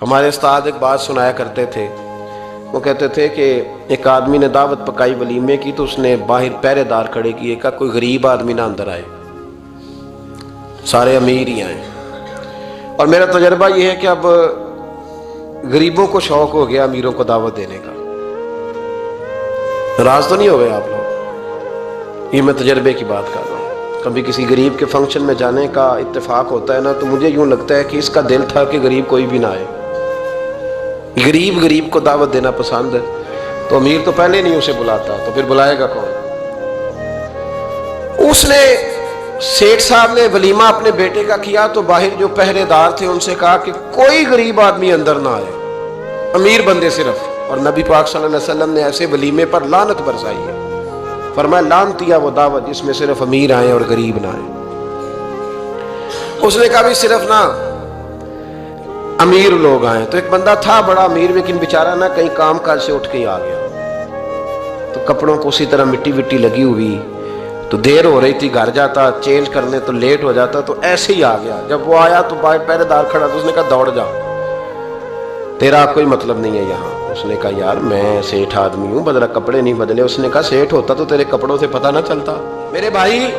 ہمارے استاد ایک بات سنایا کرتے تھے، وہ کہتے تھے کہ ایک آدمی نے دعوت پکائی ولیمے کی تو اس نے باہر پہرے دار کھڑے کیے، کہا کوئی غریب آدمی نہ اندر آئے، سارے امیر ہی آئے۔ اور میرا تجربہ یہ ہے کہ اب غریبوں کو شوق ہو گیا امیروں کو دعوت دینے کا۔ ناراض تو نہیں ہو گئے آپ لوگ؟ یہ میں تجربے کی بات کر رہا ہوں۔ کبھی کسی غریب کے فنکشن میں جانے کا اتفاق ہوتا ہے نا، تو مجھے یوں لگتا ہے کہ اس کا دل تھا کہ غریب کوئی بھی نہ آئے، غریب کو دعوت دینا پسند ہے، تو امیر تو پہلے نہیں اسے بلاتا، تو پھر بلائے گا کون؟ اس نے سیٹھ صاحب نے ولیمہ اپنے بیٹے کا کیا تو باہر جو پہرے دار تھے ان سے کہا کہ کوئی غریب آدمی اندر نہ آئے، امیر بندے صرف۔ اور نبی پاک صلی اللہ علیہ وسلم نے ایسے ولیمے پر لعنت برسائی ہے، فرمایا لعنتیا وہ دعوت جس میں صرف امیر آئیں اور غریب نہ آئیں۔ اس نے کہا بھی صرف نہ امیر لوگ آئیں، تو ایک بندہ تھا بڑا امیر لیکن بیچارہ نہ کہیں کام کاج سے اٹھ کے ہی آ گیا، تو کپڑوں کو اسی طرح مٹی وٹی لگی ہوئی، تو دیر ہو رہی تھی، گھر جاتا چینج کرنے تو لیٹ ہو جاتا، تو ایسے ہی آ گیا۔ جب وہ آیا تو پہرے دار کھڑا تو اس نے کہا دوڑ جا، تیرا کوئی مطلب نہیں ہے یہاں۔ اس نے کہا یار میں سیٹھ آدمی ہوں، بدلا کپڑے نہیں بدلے۔ اس نے کہا سیٹھ ہوتا تو تیرے کپڑوں سے پتہ نہ چلتا میرے بھائی۔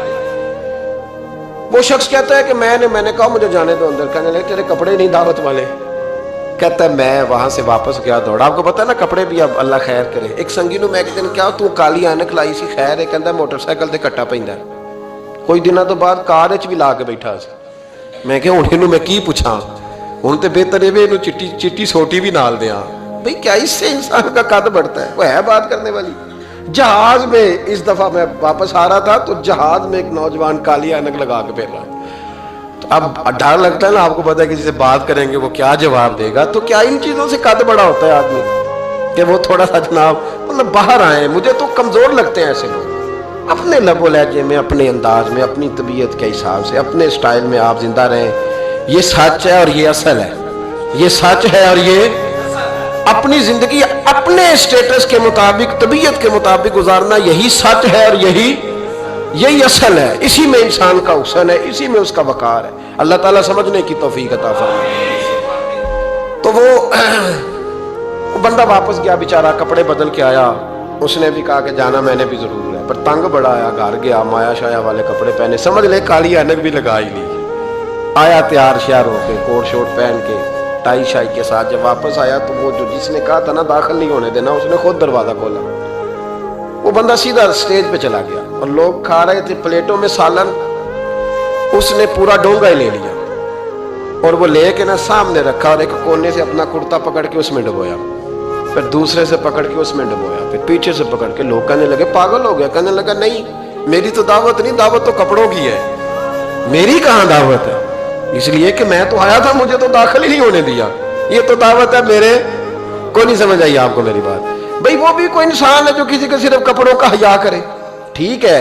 وہ شخص کہتا ہے کہ میں نے کہا مجھے جانے دو اندر، کہنے لگے تیرے کپڑے نہیں دعوت والے۔ کہتا ہے میں وہاں سے واپس گیا دوڑا، آپ کو پتا ہے نا کپڑے بھی اب اللہ خیر کرے۔ ایک سنگی نو میں ایک دن کیا تو کالی اینک لائی سی، خیر ہے کہندا موٹر سائیکل تے کٹا پیندا، کوئی دنوں تو بعد کار وچ بھی لا کے بیٹھا سی۔ میں کہ ہن اینوں میں کی پوچھاں، ہن تے بہتر ہے اینوں چٹی سوٹی بھی نال دیاں بھئی، کیا اس سے انسان کا قد بڑھتا ہے؟ وہ ہے بات کرنے والی۔ جہاز میں اس دفعہ میں واپس آ رہا تھا تو جہاز میں ایک نوجوان کالی اینک لگا کے پھر رہا ہے، اب ڈر لگتا ہے نا، آپ کو پتا ہے کہ جسے بات کریں گے وہ کیا جواب دے گا، تو کیا ان چیزوں سے قد بڑا ہوتا ہے آدمی کہ وہ تھوڑا سا جناب مطلب باہر آئیں۔ مجھے تو کمزور لگتے ہیں ایسے لوگ، اپنے لب و لہجے میں، اپنے انداز میں، اپنی طبیعت کے حساب سے، اپنے سٹائل میں آپ زندہ رہیں۔ یہ سچ ہے اور یہ اصل ہے، یہ سچ ہے اور یہ اپنی زندگی اپنے اسٹیٹس کے مطابق، طبیعت کے مطابق گزارنا، یہی سچ ہے اور یہی اصل ہے۔ اسی میں انسان کا حسن ہے، اسی میں اس کا وقار ہے۔ اللہ تعالیٰ سمجھنے کی توفیق عطا فرمائے۔ تو وہ بندہ واپس گیا بیچارہ، کپڑے بدل کے آیا۔ اس نے بھی کہا کہ جانا میں نے بھی ضرور ہے، پر تنگ بڑا آیا، گھر گیا مایا شایا والے کپڑے پہنے، سمجھ لے کالی اینک بھی لگا ہی لی، آیا تیار شیار ہو کے کوٹ شوٹ پہن کے ٹائی شائی کے ساتھ۔ جب واپس آیا تو وہ جو جس نے کہا تھا نا داخل نہیں ہونے دینا، اس نے خود دروازہ کھولا۔ وہ بندہ سیدھا سٹیج پہ چلا گیا اور لوگ کھا رہے تھے پلیٹوں میں سالن، اس نے پورا ڈونگا ہی لے لیا اور وہ لے کے نا سامنے رکھا، اور ایک کونے سے اپنا کرتا پکڑ کے اس میں ڈبویا، پھر دوسرے سے پکڑ کے اس میں ڈبویا، پھر پیچھے سے پکڑ کے۔ لوگ کہنے لگے پاگل ہو گیا، کہنے لگا نہیں میری تو دعوت نہیں، دعوت تو کپڑوں کی ہے، میری کہاں دعوت ہے؟ اس لیے کہ میں تو آیا تھا، مجھے تو داخل ہی نہیں ہونے دیا، یہ تو دعوت ہے میرے کو۔ نہیں سمجھ آئی آپ کو میری بات؟ بھئی وہ بھی کوئی انسان ہے جو کسی کے صرف کپڑوں کا حیا کرے، ٹھیک ہے،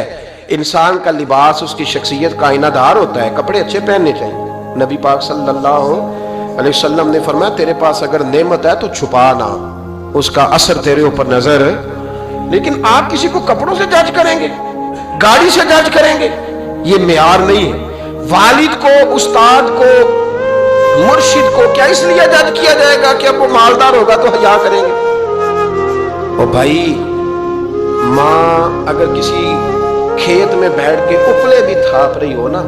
انسان کا لباس اس کی شخصیت کا آئینہ دار ہوتا ہے، کپڑے اچھے پہننے چاہیے۔ نبی پاک صلی اللہ علیہ وسلم نے فرمایا تیرے پاس اگر نعمت ہے تو چھپا نہ، اس کا اثر تیرے اوپر نظر۔ لیکن آپ کسی کو کپڑوں سے جج کریں گے، گاڑی سے جج کریں گے، یہ معیار نہیں ہے۔ والد کو، استاد کو، مرشد کو کیا اس لیے جج کیا جائے گا کہ اب وہ مالدار ہوگا تو حیا کریں گے؟ اور بھائی ماں اگر کسی کھیت میں بیٹھ کے اپلے بھی تھاپ رہی ہو نا،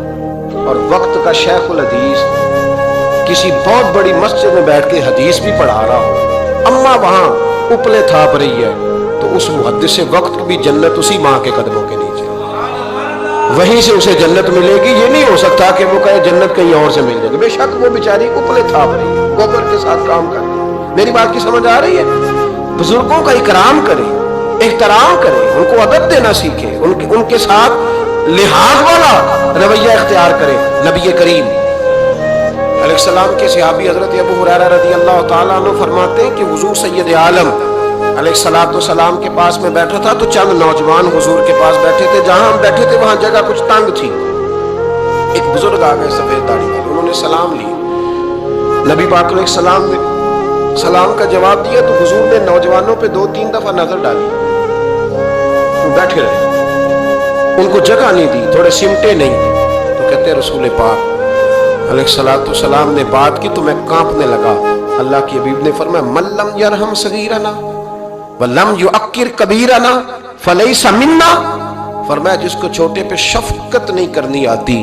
اور وقت کا شیخ الحدیث کسی بہت بڑی مسجد میں بیٹھ کے حدیث بھی پڑھا رہا ہو، اماں وہاں اپلے تھاپ رہی ہے، تو اس محدث وقت بھی جنت اسی ماں کے قدموں کے نیچے، وہیں سے اسے جنت ملے گی۔ یہ نہیں ہو سکتا کہ وہ کہے جنت کہیں اور سے مل جائے گی، بے شک وہ بیچاری اپلے تھاپ رہی ہے، گوبر کے ساتھ کام کر رہی ہے۔ میری بات کی سمجھ آ رہی ہے؟ بزرگوں کا اکرام کرے، احترام کرے، ان کو ادب دینا سیکھے، ان کے ساتھ لحاظ والا رویہ اختیار کرے۔ نبی کریم علیہ السلام کے صحابی حضرت ابو ہریرہ رضی اللہ تعالیٰ عنہ فرماتے ہیں کہ حضور سید عالم علیہ السلام کے پاس میں بیٹھا تھا تو چند نوجوان حضور کے پاس بیٹھے تھے، جہاں ہم بیٹھے تھے وہاں جگہ کچھ تنگ تھی۔ ایک بزرگ آ گئے سفید داڑھی والے، انہوں نے سلام لی، نبی پاک علیہ السلام نے سلام کا جواب دیا تو حضور نے نوجوانوں پہ 2-3 دفعہ نظر ڈالی، وہ بیٹھے رہے، ان کو جگہ نہیں دی، تھوڑے سمٹے نہیں، تو کہتے رسول پاک علیہ السلام نے بات کی تو میں کانپنے لگا، اللہ کی حبیب نے فرمایا من لم یرحم صغیرنا ولم یعکر کبیرنا فلیس منا، فرمایا جس کو چھوٹے پہ شفقت نہیں کرنی آتی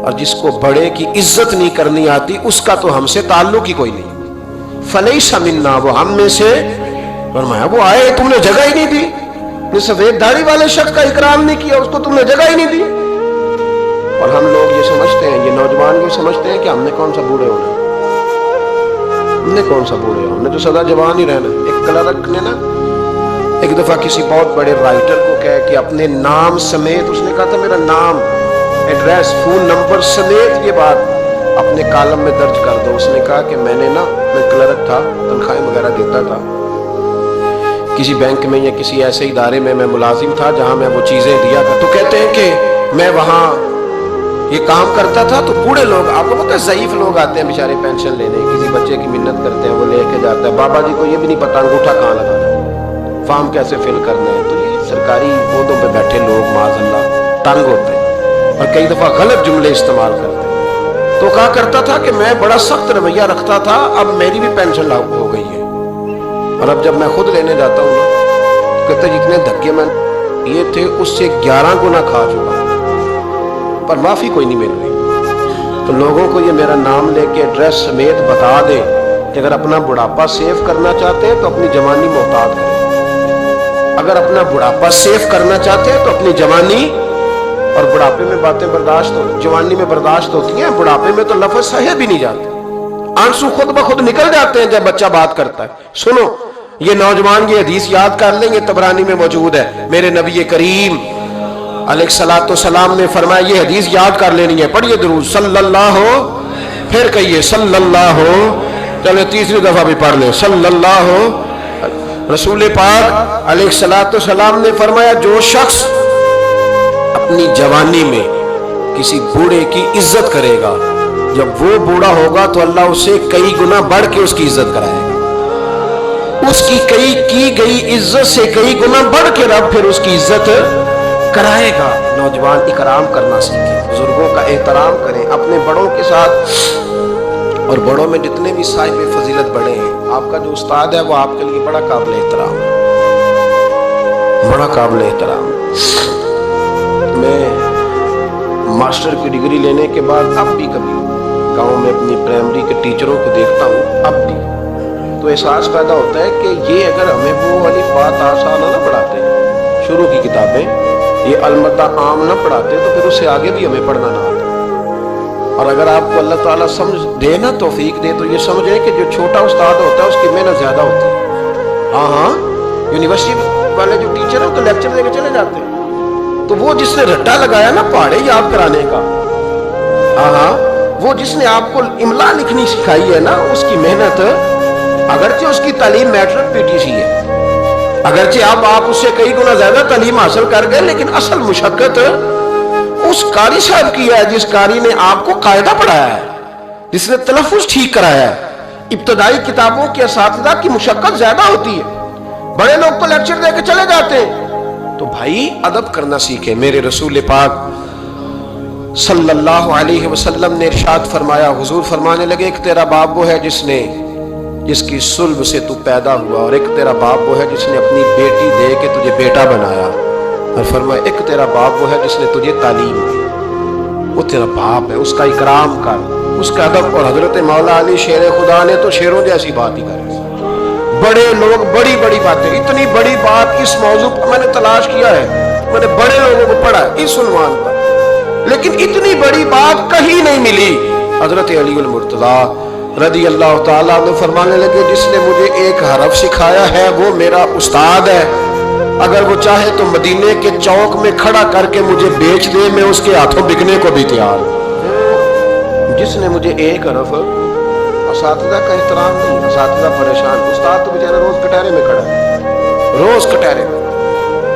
اور جس کو بڑے کی عزت نہیں کرنی آتی اس کا تو ہم سے تعلق ہی کوئی نہیں، فلیس منا، وہ ہم میں سے۔ فرمایا وہ آئے تم نے جگہ ہی نہیں دی، سفید داڑھی والے شخص کا اکرام نہیں کیا، اس کو تم نے جگہ ہی نہیں دی۔ اور ہم لوگ یہ سمجھتے ہیں، یہ نوجوان یہ سمجھتے ہیں کہ ہم نے کون سا بوڑھے ہونا، ہم نے کون سا بوڑھے ہونا، ہم نے تو سدا جوان ہی رہنا۔ ایک کلرک نے نا ایک دفعہ کسی بہت بڑے رائٹر کو کہا کہ اپنے نام سمیت، اس نے کہا تھا میرا نام، ایڈریس، فون نمبر سمیت یہ بات اپنے کالم میں درج کر دو۔ اس نے کہا کہ میں کلرک تھا، تنخواہیں وغیرہ دیتا تھا کسی بینک میں یا کسی ایسے ادارے میں ملازم تھا جہاں میں وہ چیزیں دیا تھا، تو کہتے ہیں کہ میں وہاں یہ کام کرتا تھا تو بوڑھے لوگ، آپ کو پتہ ہے ضعیف لوگ آتے ہیں بیچارے پینشن لینے، کسی بچے کی منت کرتے ہیں، وہ لے کے جاتا ہے، بابا جی کو یہ بھی نہیں پتا انگوٹھا کہاں لگانا ہے، فارم کیسے فل کرنا ہے۔ تو یہ سرکاری عہدوں پہ بیٹھے لوگ معاذ اللہ تنگ ہوتے ہیں اور کئی دفعہ غلط جملے استعمال کرتے ہیں۔ تو کہا کرتا تھا کہ میں بڑا سخت رویہ رکھتا تھا، اب میری بھی پینشن لاگو ہو گئی ہے اور اب جب میں خود لینے جاتا ہوں نا تو کہتے جتنے دھکے میں یہ تھے اس سے 11 گنا کھا چکا پر معافی کوئی نہیں مل رہی۔ تو لوگوں کو یہ میرا نام لے کے ایڈریس سمیت بتا دے کہ اگر اپنا بڑھاپا سیو کرنا چاہتے ہیں تو اپنی جوانی محتاط کریں، اگر اپنا بڑھاپا سیو کرنا چاہتے ہیں تو اپنی جوانی، اور بڑھاپے میں باتیں برداشت ہو، جوانی میں برداشت ہوتی ہیں، بڑھاپے میں تو لفظ سہے بھی نہیں جاتے، آنسو خود بخود نکل جاتے ہیں جب بچہ بات کرتا ہے۔ سنو یہ نوجوان یہ حدیث یاد کر لیں، یہ طبرانی میں موجود ہے، میرے نبی کریم علیہ الصلوۃ والسلام نے فرمایا یہ حدیث یاد کر لینی ہے، پڑھیے درود صلی اللہ ہو، پھر کہیے صلی اللہ ہو، چلے تیسری دفعہ بھی پڑھ لیں صلی اللہ ہو۔ رسول پاک علیہ الصلوۃ والسلام نے فرمایا جو شخص اپنی جوانی میں کسی بوڑھے کی عزت کرے گا، جب وہ بوڑھا ہوگا تو اللہ اسے کئی گنا بڑھ کے اس کی عزت کرائے گا، اس کی کی گئی عزت سے کئی گنا بڑھ کے رب پھر اس کی عزت کرائے گا۔ نوجوان اکرام کرنا سیکھیں، بزرگوں کا احترام کریں، اپنے بڑوں کے ساتھ، اور بڑوں میں جتنے بھی صاحب فضیلت بڑے ہیں، آپ کا جو استاد ہے وہ آپ کے لیے بڑا قابل احترام ہے، بڑا قابل احترام ہے۔ میں ماسٹر کی ڈگری لینے کے بعد اب بھی کبھی گاؤں میں اپنی پرائمری کے ٹیچروں کو دیکھتا ہوں، اب بھی تو احساس پیدا ہوتا ہے کہ یہ اگر ہمیں وہ والی بات آسانہ نہ پڑھاتے، شروع کی کتابیں یہ المدہ عام نہ پڑھاتے تو پھر اس سے آگے بھی ہمیں پڑھنا نہ آتا۔ اور اگر آپ کو اللہ تعالیٰ سمجھ دے نا، توفیق دے، تو یہ سمجھیں کہ جو چھوٹا استاد ہوتا ہے اس کی محنت زیادہ ہوتی ہے۔ ہاں یونیورسٹی والے جو ٹیچر ہیں وہ تو لیکچر دے کے چلے جاتے ہیں، تو وہ جس نے رٹا لگایا نا پہاڑے یاد کرانے کا، ہاں وہ جس نے آپ کو املا لکھنی سکھائی ہے نا، اس کی محنت، اگرچہ اس کی تعلیم میٹرک پی ٹی سی ہے، اگرچہ آپ اس سے کئی گنا زیادہ تعلیم حاصل کر گئے، لیکن اصل مشقت اس قاری صاحب کی ہے جس قاری نے آپ کو قاعدہ پڑھایا ہے، جس نے تلفظ ٹھیک کرایا ہے۔ ابتدائی کتابوں کے اساتذہ کی مشقت زیادہ ہوتی ہے، بڑے لوگ تو لیکچر دے کے چلے جاتے ہیں۔ تو بھائی ادب کرنا سیکھے۔ میرے رسول پاک صلی اللہ علیہ وسلم نے ارشاد فرمایا، حضور فرمانے لگے ایک تیرا باپ وہ ہے جس کی صلب سے تو پیدا ہوا، اور ایک تیرا باپ وہ ہے جس نے اپنی بیٹی دے کے تجھے بیٹا بنایا، اور فرمایا ایک تیرا باپ وہ ہے جس نے تجھے تعلیم دی، وہ تیرا باپ ہے، اس کا اکرام کر، اس کا ادب۔ اور حضرت مولا علی شیر خدا نے تو شیروں جیسی بات ہی کری، بڑے لوگ بڑی بڑی باتیں، اتنی بڑی بات اس موضوع پر میں نے تلاش کیا ہے، میں نے بڑے لوگوں کو پڑھا اس عنوان پر، لیکن اتنی بڑی بات کہیں نہیں ملی۔ حضرت علی المرتضیٰ رضی اللہ تعالیٰ عنہ فرمانے لگے جس نے مجھے ایک حرف سکھایا ہے وہ میرا استاد ہے، اگر وہ چاہے تو مدینے کے چوک میں کھڑا کر کے مجھے بیچ دے، میں اس کے ہاتھوں بکنے کو بھی تیار ہوں۔ جس نے مجھے ایک حرف، اساتذہ کا احترام نہیں، اساتذہ پریشان، استاد تو بیچارہ روز کٹہرے میں کھڑا ہے، روز کٹہرے میں،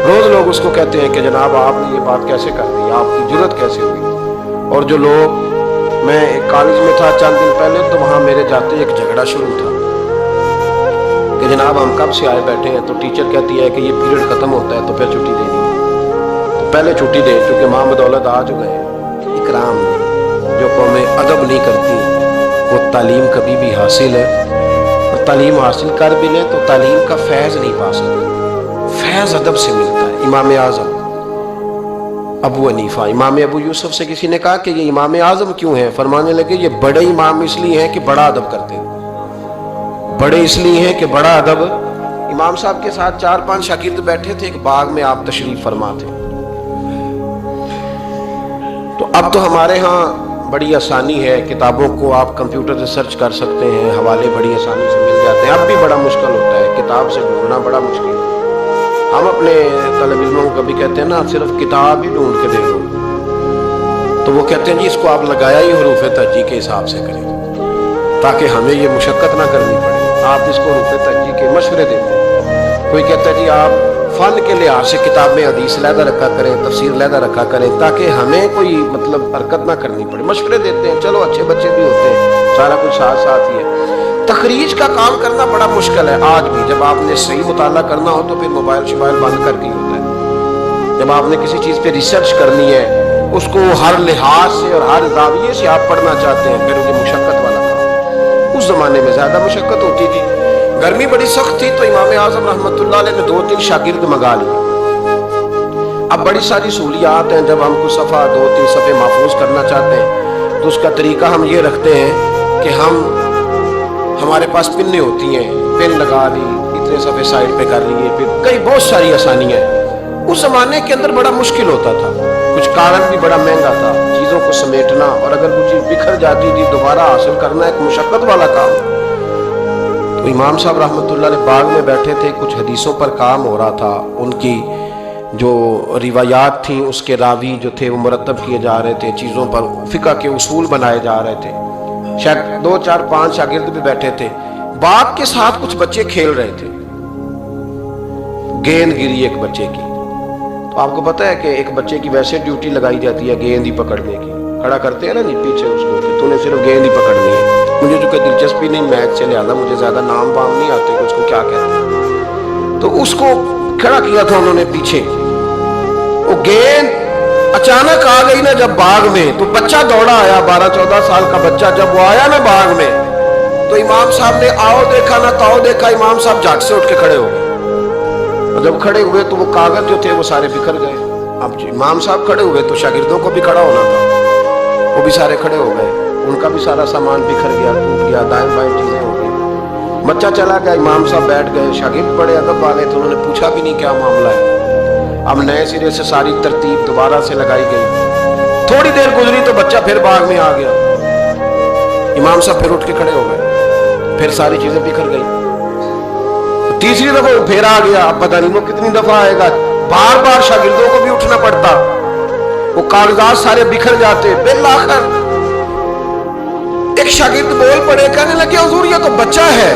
روز لوگ اس کو کہتے ہیں کہ جناب آپ نے یہ بات کیسے کر دی، آپ کی جرت کیسے ہوئی۔ اور جو لوگ، میں ایک کالج میں تھا چند دن پہلے، تو وہاں میرے جاتے ایک جھگڑا شروع تھا کہ جناب ہم کب سے آئے بیٹھے ہیں، تو ٹیچر کہتی ہے کہ یہ پیریڈ ختم ہوتا ہے تو پھر چھٹی دینی ہے، تو پہلے چھٹی دیں کیونکہ ماں بدولت آ چکے ہیں۔ اکرام، جو قومیں ادب نہیں کرتی وہ تعلیم کبھی بھی حاصل تعلیم حاصل کر بھی لیں تو تعلیم کا فیض نہیں پا سکتے. فیض ادب سے ملتا ہے. امام اعظم ابو حنیفہ، امام ابو یوسف سے کسی نے کہا کہ یہ امام اعظم کیوں ہیں؟ فرمانے لگے یہ بڑے امام اس لیے ہیں کہ بڑا ادب کرتے ہیں. بڑے اس لیے ہیں کہ بڑا ادب. امام صاحب کے ساتھ 4-5 شاگرد بیٹھے تھے. ایک باغ میں آپ تشریف فرما تھے. تو اب تو ہمارے ہاں بڑی آسانی ہے، کتابوں کو آپ کمپیوٹر سے سرچ کر سکتے ہیں، حوالے بڑی آسانی سے مل جاتے ہیں. اب بھی بڑا مشکل ہوتا ہے، کتاب سے ڈھونڈنا بڑا مشکل ہے. ہم اپنے طالب علموں کو کبھی کہتے ہیں نا صرف کتاب ہی ڈھونڈ کے دے دو، تو وہ کہتے ہیں جی اس کو آپ لگایا ہی حروف ترجیح کے حساب سے کریں تاکہ ہمیں یہ مشقت نہ کرنی پڑے. آپ اس کو حروف ترجیح کے مشورے دیتے ہیں. کوئی کہتا ہے جی آپ فن کے لحاظ سے کتاب میں حدیث علیحدہ رکھا کریں، تفسیر علیحدہ رکھا کریں تاکہ ہمیں کوئی مطلب حرکت نہ کرنی پڑے. مشورے دیتے ہیں. چلو اچھے بچے بھی ہوتے ہیں، سارا کچھ ساتھ ساتھ ہی ہے. تخریج کا کام کرنا بڑا مشکل ہے آج بھی. جب آپ نے صحیح مطالعہ کرنا ہو تو پھر موبائل شبائل بند کر کے ہوتا ہے. جب آپ نے کسی چیز پہ ریسرچ کرنی ہے، اس کو ہر لحاظ سے اور ہر زاویے سے آپ پڑھنا چاہتے ہیں، پھر یہ مشقت والا کام. اس زمانے میں زیادہ مشقت ہوتی تھی، گرمی بڑی سخت تھی، تو امام اعظم رحمۃ اللہ علیہ نے 2-3 شاگرد منگا لیے. اب بڑی ساری سہولیات ہیں. جب ہم کو صفحہ 2-3 صفحے محفوظ کرنا چاہتے ہیں تو اس کا طریقہ ہم یہ رکھتے ہیں کہ ہمارے پاس پنیں ہوتی ہیں، پن لگا لی، اتنے صفحے سائڈ پہ کر لیے، پھر کئی بہت ساری آسانیاں ہیں. اس زمانے کے اندر بڑا مشکل ہوتا تھا. کچھ کاغذ بھی بڑا مہنگا تھا، چیزوں کو سمیٹنا، اور اگر کچھ چیز بکھر جاتی تھی دوبارہ حاصل کرنا ایک مشقت والا کام. تو امام صاحب رحمۃ اللہ علیہ باغ میں بیٹھے تھے، کچھ حدیثوں پر کام ہو رہا تھا. ان کی جو روایات تھیں اس کے راوی جو تھے وہ مرتب کیے جا رہے تھے، چیزوں پر فقہ کے اصول بنائے جا رہے تھے. شاید 2-4-5 شاگرد بھی بیٹھے تھے. باغ کے ساتھ کچھ بچے کھیل رہے تھے. گیند گری ایک بچے کی. تو آپ کو پتہ ہے کہ ایک بچے کی ویسے ڈیوٹی لگائی جاتی ہے گیند ہی پکڑنے کی. کھڑا کرتے ہیں نا جی پیچھے اس کو کہ تو نے صرف گیند ہی پکڑنی ہے. مجھے جو کہ دلچسپی نہیں میچ سے، لہٰذا مجھے زیادہ نام وام نہیں آتے کہ اس کو کیا کہتے ہیں. تو اس کو کھڑا کیا تھا انہوں نے پیچھے. وہ گیند اچانک آ گئی نا جب باغ میں، تو بچہ دوڑا آیا، 12-14 سال کا بچہ. جب وہ آیا نا باغ میں تو امام صاحب نے آؤ دیکھا نہ تاؤ دیکھا. امام صاحب جھٹ سے اٹھ کے کھڑے ہو گئے، اور جب کھڑے ہوئے تو وہ کاغذ جو تھے وہ سارے بکھر گئے. اب امام صاحب کھڑے ہوئے تو شاگردوں کو بھی کھڑا ہونا تھا، وہ بھی سارے کھڑے ہو گئے. ان کا بھی سارا سامان بکھر گیا، ٹوٹ گیا، دائیں بائیں چیزیں ہو گئی. بچہ چلا گیا، امام صاحب بیٹھ گئے. شاگرد بڑے ادب والے تھے، انہوں نے پوچھا بھی نہیں کیا معاملہ ہے. اب نئے سرے سے ساری ترتیب دوبارہ سے لگائی گئی. تھوڑی دیر گزری تو بچہ پھر باغ میں آ گیا. امام صاحب پھر اٹھ کے کھڑے ہو گئے، پھر ساری چیزیں بکھر گئی. تیسری دفعہ وہ پھر آ گیا. اب پتہ نہیں وہ کتنی دفعہ آئے گا. بار بار شاگردوں کو بھی اٹھنا پڑتا، وہ کاغذات سارے بکھر جاتے. بالآخر ایک شاگرد بول پڑے، کہنے لگے حضور یہ تو بچہ ہے،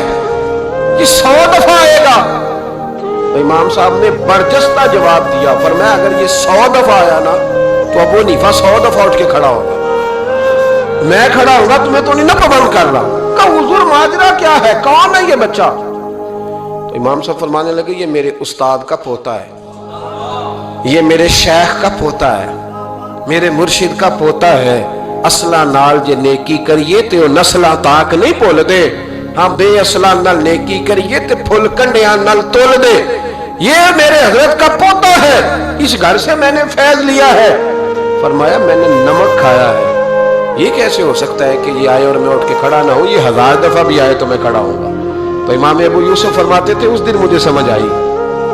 یہ 100 دفعہ آئے گا. تو امام صاحب نے برجستہ جواب دیا، فرمایا اگر یہ 100 دفعہ آیا نا تو ابو حنیفہ 100 دفعہ اٹھ کے کھڑا ہوگا. میں کھڑا ہوگا، تمہیں تو نہیں نہ پابند کر رہا. کہا حضور ماجرا کیا ہے، کون ہے یہ بچہ؟ تو امام صاحب فرمانے لگے یہ میرے استاد کا پوتا ہے، یہ میرے شیخ کا پوتا ہے، میرے مرشد کا پوتا ہے. اصلہ نال جے نیکی کریے تے او نسلہ تاک نہیں پول دے. ہاں بے اصلہ نال نیکی کریے تے پھل کنڈیاں نال تول دے. یہ میرے حضرت کا پوتا ہے، اس گھر سے میں نے فیض لیا ہے. فرمایا میں نے نمک کھایا ہے، یہ کیسے ہو سکتا ہے کہ یہ آئے اور میں اٹھ کے کھڑا نہ ہوں؟ یہ 1000 دفعہ بھی آئے تو میں کھڑا ہوں گا. تو امام ابو یوسف فرماتے تھے اس دن مجھے سمجھ آئی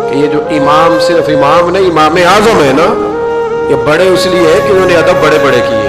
کہ یہ جو امام صرف امام نہیں، امام اعظم ہے نا، یہ بڑے اس لیے ہے کہ انہوں نے ادب بڑے بڑے کیے.